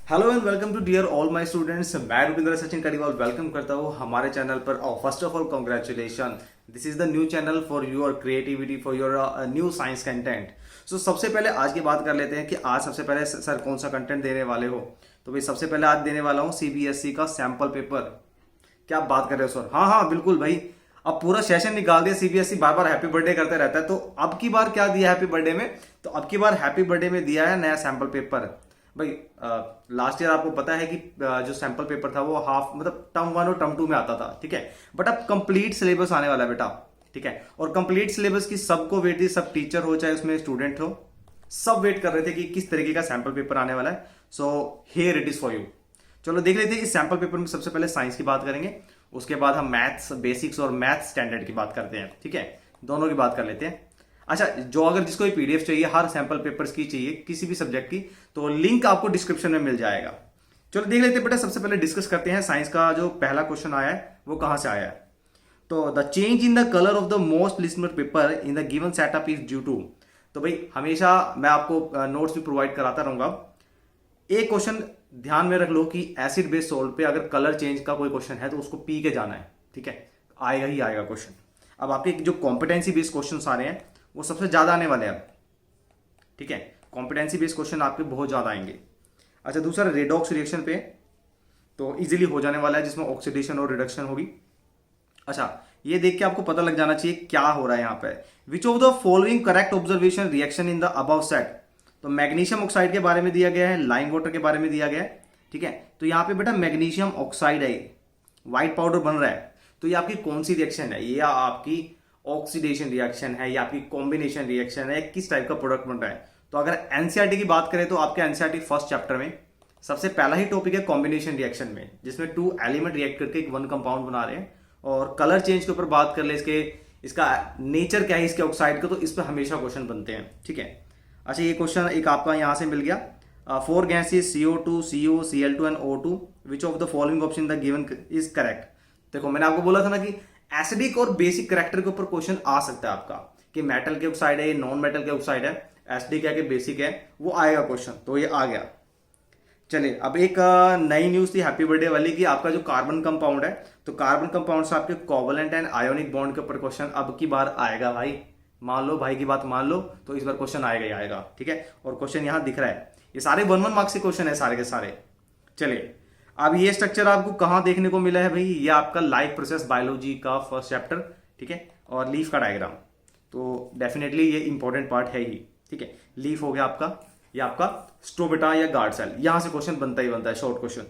Hello and welcome to dear all my students. मैं Rupinder Sachin Kariwal welcome करता हूँ हमारे चैनल पर। First of all congratulation, this is the new channel for your creativity, for your new science content. So सबसे पहले आज की बात कर लेते हैं कि आज सबसे पहले सर कौन सा कंटेंट देने वाले हो। तो भाई सबसे पहले आज देने वाला हूँ सीबीएसई का सैंपल पेपर। क्या बात कर रहे हो सर? हाँ हाँ बिल्कुल भाई। अब पूरा सेशन निकाल दिया, सीबीएसई बार बार हैप्पी बर्थडे करते रहता है। तो अब की बार क्या दिया हैप्पी बर्थडे में? तो अब की बार हैप्पी बर्थडे में दिया है नया सैंपल पेपर। भाई लास्ट ईयर आपको पता है कि जो सैंपल पेपर था वो हाफ मतलब टर्म वन और टर्म टू में आता था, ठीक है। बट अब कंप्लीट सिलेबस आने वाला है बेटा, ठीक है। और कंप्लीट सिलेबस की सबको वेट थी, सब टीचर हो चाहे उसमें स्टूडेंट हो, सब वेट कर रहे थे कि किस तरीके का सैंपल पेपर आने वाला है। So here it is for you. चलो देख लेते हैं इस सैंपल पेपर में। सबसे पहले साइंस की बात करेंगे, उसके बाद हम मैथ्स बेसिक्स और मैथ्स स्टैंडर्ड की बात करते हैं, ठीक है। दोनों की बात कर लेते हैं। अच्छा, जो अगर जिसको भी पीडीएफ चाहिए हर सैंपल पेपर्स की चाहिए किसी भी सब्जेक्ट की, तो लिंक आपको डिस्क्रिप्शन में मिल जाएगा। चलो देख लेते हैं बेटा। सबसे पहले डिस्कस करते हैं साइंस का जो पहला क्वेश्चन आया है वो कहां से आया है। तो the change in the colour of the moist लिस्टेड paper in the given setup is due to. तो भाई हमेशा मैं आपको नोट्स भी प्रोवाइड कराता रहूंगा। एक क्वेश्चन ध्यान में रख लो कि एसिड बेस सोल्ट पे अगर कलर चेंज का कोई क्वेश्चन है तो उसको पी के जाना है, ठीक है। आएगा ही आएगा क्वेश्चन। अब आपके जो कॉम्पिटेंसी बेस्ड क्वेश्चन आ रहे हैं वो सबसे ज्यादा आने वाले हैं अब, ठीक है। कॉम्पिटेंसी बेस्ड क्वेश्चन आपके बहुत ज्यादा आएंगे। अच्छा, दूसरा रेडॉक्स रिएक्शन पे तो इजीली हो जाने वाला है जिसमें ऑक्सीडेशन और रिडक्शन होगी। अच्छा, ये देख के आपको पता लग जाना चाहिए क्या हो रहा है यहाँ पे। Which of the following correct observation reaction in the above set. तो मैग्नीशियम ऑक्साइड के बारे में दिया गया है, लाइम वाटर के बारे में दिया गया है, ठीक है। तो यहाँ पे बेटा मैग्नीशियम ऑक्साइड है, व्हाइट पाउडर बन रहा है। तो ये आपकी कौन सी रिएक्शन है? ये आपकी ऑक्सीडेशन रिएक्शन है या आपकी कॉम्बिनेशन रिएक्शन है, किस टाइप का प्रोडक्ट बन रहा है? तो अगर एनसीईआरटी की बात करें तो आपके एनसीईआरटी फर्स्ट चैप्टर में सबसे पहला ही टॉपिक है कॉम्बिनेशन रिएक्शन में, जिसमें टू एलिमेंट रिएक्ट करके एक वन कंपाउंड बना रहे हैं। और कलर चेंज के ऊपर बात कर ले, इसका नेचर क्या है इसके ऑक्साइड का, तो इस पर हमेशा क्वेश्चन बनते हैं, ठीक है। अच्छा, ये क्वेश्चन एक आपका यहां से मिल गया। Four gases CO2, CO, Cl2 and O2, which of the following option the given is correct. देखो मैंने आपको बोला था ना कि एसिडिक और बेसिक करेक्टर के ऊपर क्वेश्चन आ सकता है आपका, कि मेटल के ऑक्साइड है, नॉन मेटल के ऑक्साइड है, एसिडिक है कि बेसिक है, वो आएगा क्वेश्चन। तो ये आ गया। चलिए अब एक नई न्यूज थी हैप्पी बर्थडे वाली की, आपका जो कार्बन कंपाउंड है, तो कार्बन कंपाउंड से आपके कोवलेंट एंड आयोनिक बॉन्ड के ऊपर क्वेश्चन अब की बार आएगा भाई। मान लो भाई की बात मान लो, तो इस बार क्वेश्चन आएगा ही आएगा, ठीक है। और क्वेश्चन यहां दिख रहा है, ये सारे 1-1 मार्क्स के क्वेश्चन है सारे के सारे। चलिए अब ये स्ट्रक्चर आपको कहां देखने को मिला है भाई? ये आपका लाइफ प्रोसेस बायोलॉजी का फर्स्ट चैप्टर, ठीक है। और लीफ का डायग्राम, तो डेफिनेटली ये इंपॉर्टेंट पार्ट है ही, ठीक है। लीफ हो गया आपका, ये आपका स्ट्रोमेटा या गार्ड सेल, यहां से क्वेश्चन बनता ही बनता है, शॉर्ट क्वेश्चन।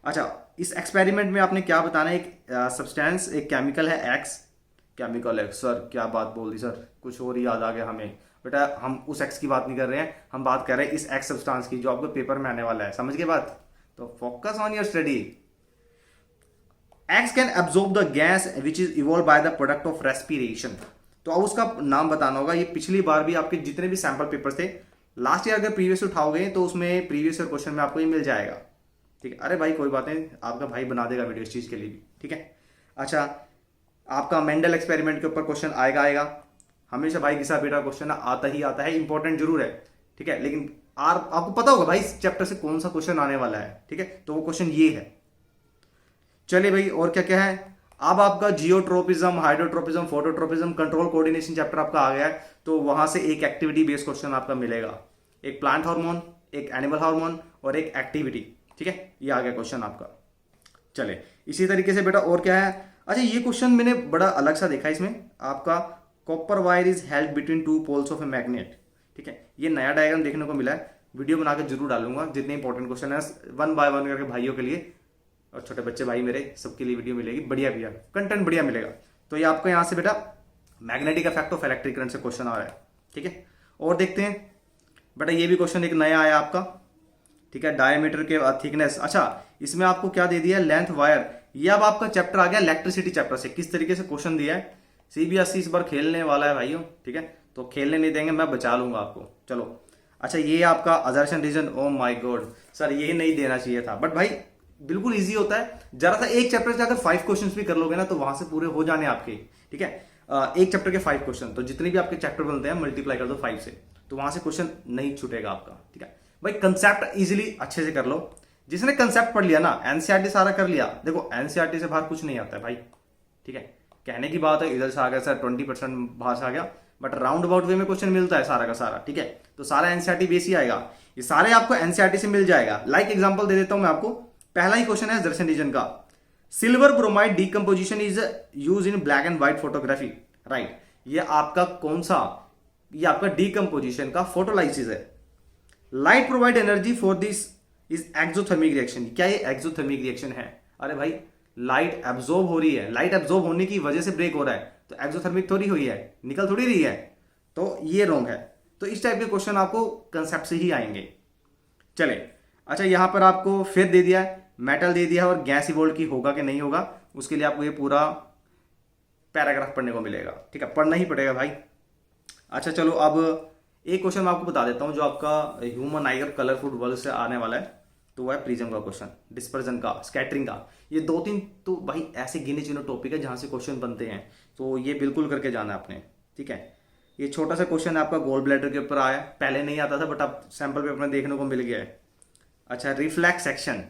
अच्छा, इस एक्सपेरिमेंट में आपने क्या बताना है? एक सब्सटेंस, एक केमिकल है एक्स, केमिकल है। सर क्या बात बोल दी सर, कुछ और ही याद आ गया हमें। बेटा हम उस एक्स की बात नहीं कर रहे हैं, हम बात कर रहे हैं इस एक्स सब्सटेंस की जो आपको पेपर में आने वाला है, समझ के बात? तो focus on your study. X can absorb the gas which is evolve by the product of respiration. तो अब उसका नाम बताना होगा। ये पिछली बार भी आपके जितने भी सैंपल पेपर थे लास्ट ईयर, अगर प्रीवियस उठाओगे तो उसमें प्रीवियस ईयर क्वेश्चन में आपको ये मिल जाएगा, ठीक है। अरे भाई कोई बात नहीं, आपका भाई बना देगा वीडियो इस चीज के लिए भी, ठीक है। अच्छा, आपका मेंडल एक्सपेरिमेंट के ऊपर क्वेश्चन आएगा आएगा हमेशा भाई, घिसा बेटा क्वेश्चन आता ही आता है, इंपॉर्टेंट जरूर है, ठीक है। लेकिन आपको पता होगा भाई इस चैप्टर से कौन सा क्वेश्चन आने वाला है, ठीक है। तो वो क्वेश्चन ये है। चलिए भाई और क्या क्या है। अब आपका geotropism, hydrotropism, phototropism, control coordination chapter आपका आ गया है। तो वहां से एक एक्टिविटी बेस्ड क्वेश्चन आपका मिलेगा, एक प्लांट हार्मोन, एक एनिमल हार्मोन और एक एक्टिविटी, ठीक है। ये आ गया क्वेश्चन आपका। चले इसी तरीके से बेटा और क्या है। अच्छा, ये क्वेश्चन मैंने बड़ा अलग सा देखा इसमें आपका, copper wire is held between two poles of a magnet, ठीक है। ये नया डायग्राम देखने को मिला है, वीडियो बनाकर जरूर डालूंगा, जितने इंपॉर्टेंट क्वेश्चन है 1 बाय 1 करके भाइयों के लिए और छोटे बच्चे भाई मेरे सबके लिए वीडियो मिलेगी, बढ़िया बढ़िया कंटेंट बढ़िया मिलेगा। तो ये आपको यहाँ से बेटा magnetic effect of electric current से क्वेश्चन आ रहा है, ठीक है। और देखते हैं बेटा, ये भी क्वेश्चन एक नया आया आपका, ठीक है। डायमीटर के थिकनेस। अच्छा, इसमें आपको क्या दे दिया? Length wire. ये अब आपका चैप्टर आ गया इलेक्ट्रिसिटी चैप्टर से, किस तरीके से क्वेश्चन दिया है। सीबीएसई इस बार खेलने वाला है भाइयों, ठीक है। तो खेलने नहीं देंगे, मैं बचा लूंगा आपको। चलो अच्छा, ये आपका assertion reason, oh my God sir ये नहीं देना चाहिए था, बट भाई बिल्कुल इजी होता है। जरा सा एक चैप्टर से अगर 5 क्वेश्चन भी कर लोगे ना तो वहां से पूरे हो जाने आपके, ठीक है। एक चैप्टर के 5 क्वेश्चन, तो जितने भी आपके चैप्टर बनते हैं मल्टीप्लाई कर दो 5 से, तो वहां से क्वेश्चन नहीं छूटेगा आपका, ठीक है। भाई कंसेप्ट इजीली अच्छे से कर लो। जिसने कंसेप्ट पढ़ लिया ना, एनसीईआरटी सारा कर लिया, देखो एनसीईआरटी से बाहर कुछ नहीं आता है भाई, ठीक है। कहने की बात है इधर से आ गया सर 20% बाहर से आ गया, बट राउंड अबाउट वे में क्वेश्चन मिलता है सारा का सारा, ठीक है। तो सारा एनसीईआरटी बेस ही आएगा, ये सारे आपको एनसीईआरटी से मिल जाएगा। लाइक एग्जांपल दे देता हूं मैं आपको। पहला ही क्वेश्चन है दर्शन रीजन का, silver bromide decomposition is use in black and white photography, right. ये आपका कौन सा, ये आपका डीकंपोजिशन का फोटोलाइसिस है। Light provide energy for this is exothermic reaction, क्या ये एक्सोथर्मिक रिएक्शन है? अरे भाई लाइट एब्जॉर्ब हो रही है, लाइट एब्जॉर्ब होने की वजह से ब्रेक हो रहा है, तो एक्सोथर्मिक थोड़ी हुई है, निकल थोड़ी रही है, तो ये रॉन्ग है। तो इस टाइप के क्वेश्चन आपको कंसेप्ट से ही आएंगे। चले, अच्छा यहां पर आपको फिर दे दिया है, मेटल दे दिया है, और गैस इवोल्ट की होगा कि नहीं होगा, उसके लिए आपको ये पूरा पैराग्राफ पढ़ने को मिलेगा, ठीक है, पढ़ना ही पड़ेगा भाई। अच्छा चलो, अब एक क्वेश्चन मैं आपको बता देता हूं जो आपका ह्यूमन आई और कलरफुल वर्ल्ड से आने वाला है, तो वह है प्रिज्म का क्वेश्चन, डिस्पर्जन का, स्कैटरिंग का। ये 2-3 तो भाई ऐसे गिने चुने टॉपिक है जहां से क्वेश्चन बनते हैं, तो ये बिल्कुल करके जाना है आपने, ठीक है। ये छोटा सा क्वेश्चन है आपका गोल ब्लैडर के ऊपर आया, पहले नहीं आता था बट अब सैंपल पेपर में देखने को मिल गया है। अच्छा, रिफ्लेक्स सेक्शन,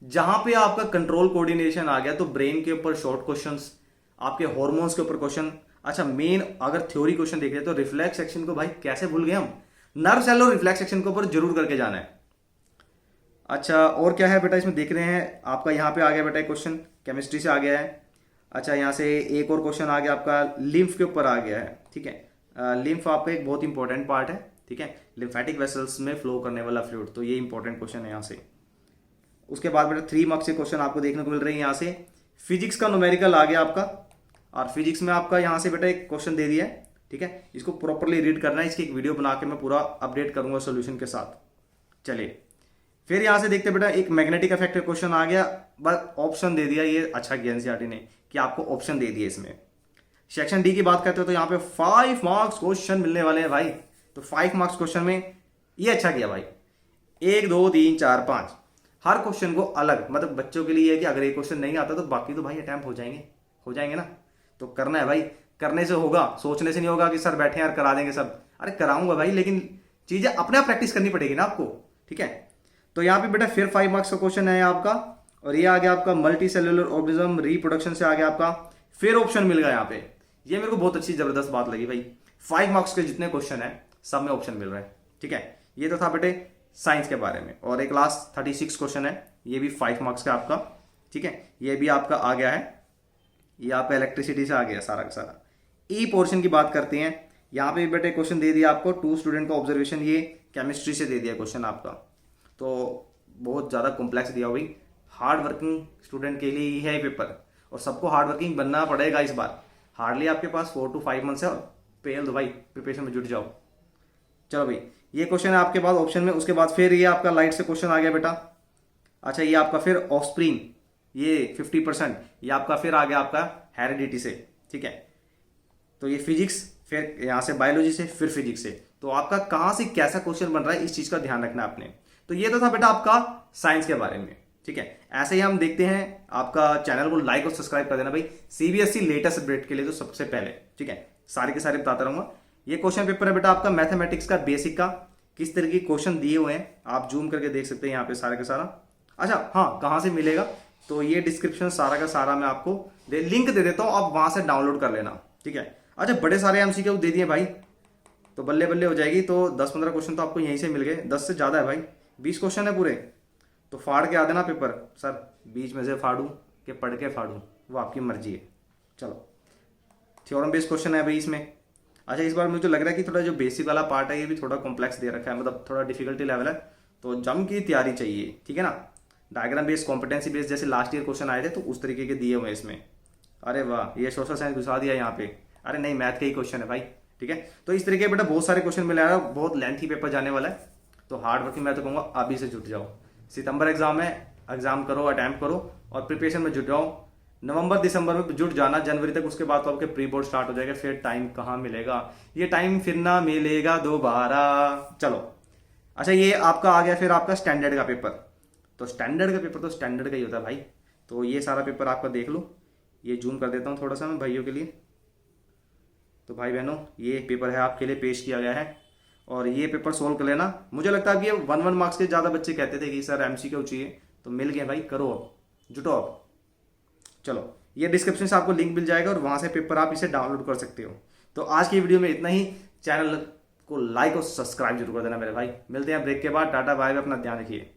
जहां पे आपका कंट्रोल कोऑर्डिनेशन आ गया, तो ब्रेन के ऊपर शॉर्ट क्वेश्चंस, आपके हॉर्मोन्स के ऊपर क्वेश्चन। अच्छा, मेन अगर थ्योरी क्वेश्चन देख रहे तो रिफ्लेक्स सेक्शन को भाई कैसे भूल गए हम, नर्व सेल और रिफ्लेक्स सेक्शन के ऊपर जरूर करके जाना है। अच्छा, और क्या है बेटा इसमें देख रहे हैं, आपका यहाँ पे आ गया बेटा एक क्वेश्चन केमिस्ट्री से आ गया है। अच्छा, यहाँ से एक और क्वेश्चन आ गया आपका लिम्फ के ऊपर आ गया है, ठीक है। लिम्फ आपका एक बहुत इंपॉर्टेंट पार्ट है, ठीक है, लिम्फेटिक वेसल्स में फ्लो करने वाला फ्लूइड, तो ये इंपॉर्टेंट क्वेश्चन है यहाँ से। उसके बाद बेटा 3 मार्क्स के क्वेश्चन आपको देखने को मिल रहे हैं यहाँ से। फिजिक्स का न्यूमेरिकल आ गया आपका, और फिजिक्स में आपका यहाँ से बेटा एक क्वेश्चन दे दिया है, ठीक है, इसको प्रॉपरली रीड करना है, इसकी एक वीडियो बना के मैं पूरा अपडेट करूंगा सॉल्यूशन के साथ। चलिए, फिर यहां से देखते बेटा एक मैग्नेटिक इफेक्ट का क्वेश्चन आ गया, बस ऑप्शन दे दिया, ये अच्छा किया एनसीईआरटी ने कि आपको ऑप्शन दे दिए इसमें। सेक्शन डी की बात करते हो तो यहाँ पे 5 मार्क्स क्वेश्चन मिलने वाले हैं भाई, तो 5 मार्क्स क्वेश्चन में ये अच्छा किया भाई, 1 2 3 4 5 हर क्वेश्चन को अलग, मतलब बच्चों के लिए है कि अगर एक क्वेश्चन नहीं आता तो बाकी तो भाई अटैम्प्ट हो जाएंगे ना, तो करना है भाई, करने से होगा, सोचने से नहीं होगा कि सर बैठे यार करा देंगे सब, अरे कराऊंगा भाई, लेकिन चीजें अपने आप प्रैक्टिस करनी पड़ेगी ना आपको, ठीक है। तो यहाँ पे बेटा फिर 5 मार्क्स का क्वेश्चन है आपका, और ये आ गया आपका मल्टी सेलुलर ऑर्गेनिज्म रिप्रोडक्शन से आ गया आपका, फिर ऑप्शन मिल गया यहाँ पे। ये मेरे को बहुत अच्छी जबरदस्त बात लगी भाई, 5 मार्क्स के जितने क्वेश्चन है सब में ऑप्शन मिल रहा है, ठीक है। ये तो था बेटे साइंस के बारे में, और एक लास्ट 36 क्वेश्चन है, ये भी 5 मार्क्स का आपका, ठीक है, ये भी आपका आ गया है, ये आपका इलेक्ट्रिसिटी से आ गया सारा का सारा। ई पोर्शन की बात करते हैं, यहाँ पे बेटे क्वेश्चन दे दिया आपको 2 स्टूडेंट का ऑब्जर्वेशन, ये केमिस्ट्री से दे दिया क्वेश्चन आपका, तो बहुत ज़्यादा कॉम्प्लेक्स दिया हुई, हार्ड वर्किंग स्टूडेंट के लिए ही है पेपर, और सबको हार्ड वर्किंग बनना पड़ेगा इस बार। हार्डली आपके पास 4 to 5 मंथ्स है, और पहल दो भाई, प्रिपरेशन में जुट जाओ। चलो भाई, ये क्वेश्चन है आपके पास ऑप्शन में। उसके बाद फिर ये आपका लाइट से क्वेश्चन आ गया बेटा। अच्छा, ये आपका फिर ऑफस्प्रिंग, ये 50%, ये आपका फिर आ गया आपका हेरिडिटी से, ठीक है। तो ये फिजिक्स, फिर यहाँ से बायोलॉजी से, फिर फिजिक्स से, तो आपका कहाँ से कैसा क्वेश्चन बन रहा है इस चीज का ध्यान रखना आपने। तो ये तो था बेटा आपका साइंस के बारे में, ठीक है। ऐसे ही हम देखते हैं, आपका चैनल को लाइक और सब्सक्राइब कर देना भाई, सीबीएसई लेटेस्ट अपडेट के लिए तो सबसे पहले, ठीक है, सारे के सारे बताता रहूंगा। ये क्वेश्चन पेपर है बेटा आपका मैथमेटिक्स का बेसिक का, किस तरह के क्वेश्चन दिए हुए हैं आप जूम करके देख सकते हैं यहाँ पे सारे का सारा। अच्छा हाँ, कहाँ से मिलेगा, तो ये डिस्क्रिप्शन सारा का सारा मैं आपको लिंक दे देता हूँ, आप वहां से डाउनलोड कर लेना, ठीक है। अच्छा, बड़े सारे एमसीक्यू दे दिए भाई, तो बल्ले बल्ले हो जाएगी, तो 10-15 क्वेश्चन तो आपको यहीं से मिल गए, 10 से ज्यादा है भाई, 20 क्वेश्चन है पूरे, तो फाड़ के आ देना पेपर। सर बीच में से फाड़ू कि पढ़ के फाड़ू, वो आपकी मर्जी है। चलो, थ्योरम बेस्ड क्वेश्चन है भाई इसमें। अच्छा, इस बार मुझे लग रहा है कि थोड़ा जो बेसिक वाला पार्ट है ये भी थोड़ा कॉम्प्लेक्स दे रखा है, मतलब थोड़ा डिफिकल्टी लेवल है, तो जम की तैयारी चाहिए, ठीक है ना। डायग्राम बेस्ड, कॉम्पिटेंसी बेस्ड, जैसे लास्ट ईयर क्वेश्चन आए थे तो उस तरीके के दिए हुए इसमें। अरे वाह, ये सोशल साइंस घुसा दिया यहाँ पे, अरे नहीं मैथ का ही क्वेश्चन है भाई, ठीक है। तो इस तरीके बेटा बहुत सारे क्वेश्चन मिले आ, बहुत लेंथी पेपर जाने वाला है, तो हार्ड वर्किंग मैं तो कहूँगा अभी से जुट जाओ। सितंबर एग्जाम है, एग्जाम करो, अटैम्प्ट करो और प्रिपरेशन में जुट जाओ। नवंबर दिसंबर में जुट जाना, जनवरी तक, उसके बाद तो आपके प्री बोर्ड स्टार्ट हो जाएगा, फिर टाइम कहाँ मिलेगा, ये टाइम फिर ना मिलेगा दोबारा। चलो, अच्छा ये आपका आ गया फिर आपका स्टैंडर्ड का पेपर, तो स्टैंडर्ड का पेपर तो स्टैंडर्ड का ही होता है भाई, तो ये सारा पेपर आपका देख लो, ये जूम कर देता हूँ थोड़ा सा मैं भाइयों के लिए। तो भाई बहनों, ये पेपर है आपके लिए पेश किया गया है, और ये पेपर सोल्व कर लेना। मुझे लगता है कि ये 1 मार्क्स के ज़्यादा बच्चे कहते थे कि सर एमसीक्यू चाहिए, तो मिल गए भाई, करो अब, जुटो अब। चलो, ये डिस्क्रिप्शन से आपको लिंक मिल जाएगा और वहाँ से पेपर आप इसे डाउनलोड कर सकते हो। तो आज की वीडियो में इतना ही। चैनल को लाइक और सब्सक्राइब जरूर कर देना मेरे भाई। मिलते हैं ब्रेक के बाद। टाटा बाय बाय, अपना ध्यान रखिए।